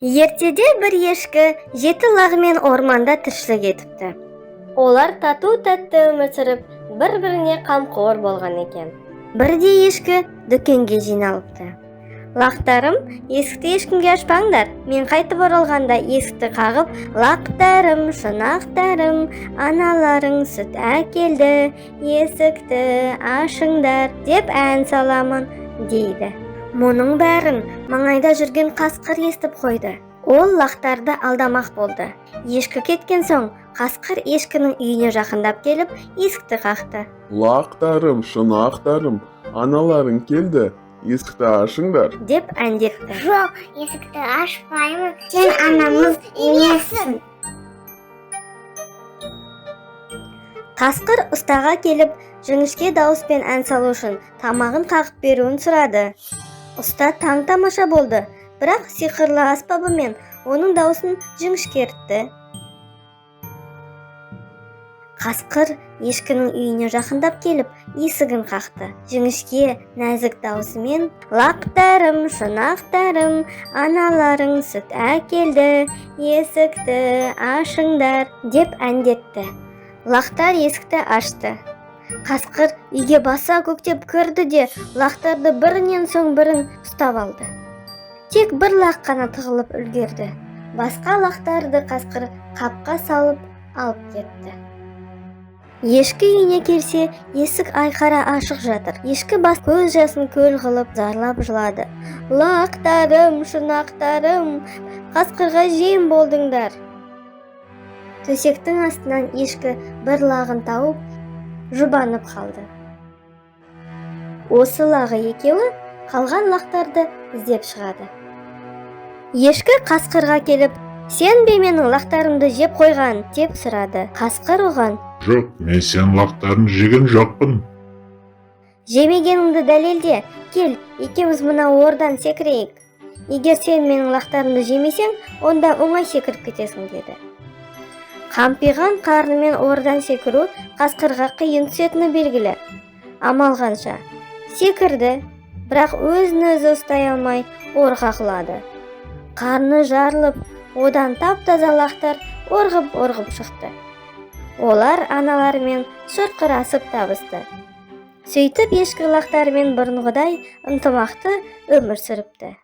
Ертеде bir ешкі 7 лағымен орманда тіршілік етіпті. Олар тату-тәтті өмір сүріп, бір-біріне қамқор болған екен. Бірде ешкі дүкенге жиналыпты. Лақтарым, есікті ешкімге ашпаңдар. Мен қайтып оралғанда есікті қағып, лақтарым, шынақтарым, аналарың сүт әкелді, есікті ашыңдар деп ән саламын дейді. Мұның бәрін маңайда жүрген қасқыр естіп қойды. Ол лақтарды алдамақ болды. Ешкі кеткен соң, қасқыр ешкінің үйіне жақындап келіп, есікті қақты. Лақтарым, шынақтарым, аналарың келді, есікті ашыңдар деп әндетті. Жоқ, есікті ашпаймын, сен анамыз емессің. Қасқыр ұстаға келіп, жіңішке дауыспен ән салу үшін тамағын қағып беруін сұрады. Ұста таң-тамаша болды, бірақ сиқырлы аспабымен оның дауысын жіңішкертті. Қасқыр ешкінің үйіне жақындап келіп, есігін қақты. Жіңішке, нәзік даусымен «Лақтарым, шынақтарым, аналарың сүт әкелді, есікті ашыңдар» деп әндетті. Лақтар есікті ашты. Қасқыр үйге баса көктеп кірді де, лақтарды бірінен соң бірін ұстап алды. Тек бір лақ қана тығылып үлгерді. Басқа лақтарды қасқыр қапқа салып алып кетті. Ешкі үйіне келсе, есік айқара ашық жатыр. Ешкі бас көз жасын көл қылып зарлап жылады. «Лақтарым, шынақтарым, қасқырға жем болдыңдар». Төсектің астынан ешкі бір лағын тауып, жұбанып қалды. Осы лағы екеуі қалған лақтарды іздеп шығады. Ешкі қасқырға келіп, «Сен бе менің лақтарымды жеп қойған?» деп сұрады. Қасқыр оған, «Жоқ, мен сен лақтарын жеген жоқпын». «Жемегеніңді дәлелде, кел, екеуміз мына ордан секірейік. Егер сен менің лақтарымды жемесең, онда оңай секіріп кетесің» деді. Қампиған қарнымен ордан секіру қасқырға қиын түсетіні белгілі. Амал қанша секірді, бірақ өзін-өзі ұстай алмай орға құлады. Қарны жарылып, одан тап-таза лақтар орғып шықты. Олар аналарымен шұрқырасып табысты. Сөйтіп ешкі лақтарымен бұрынғыдай ынтымақты өмір сүріпті.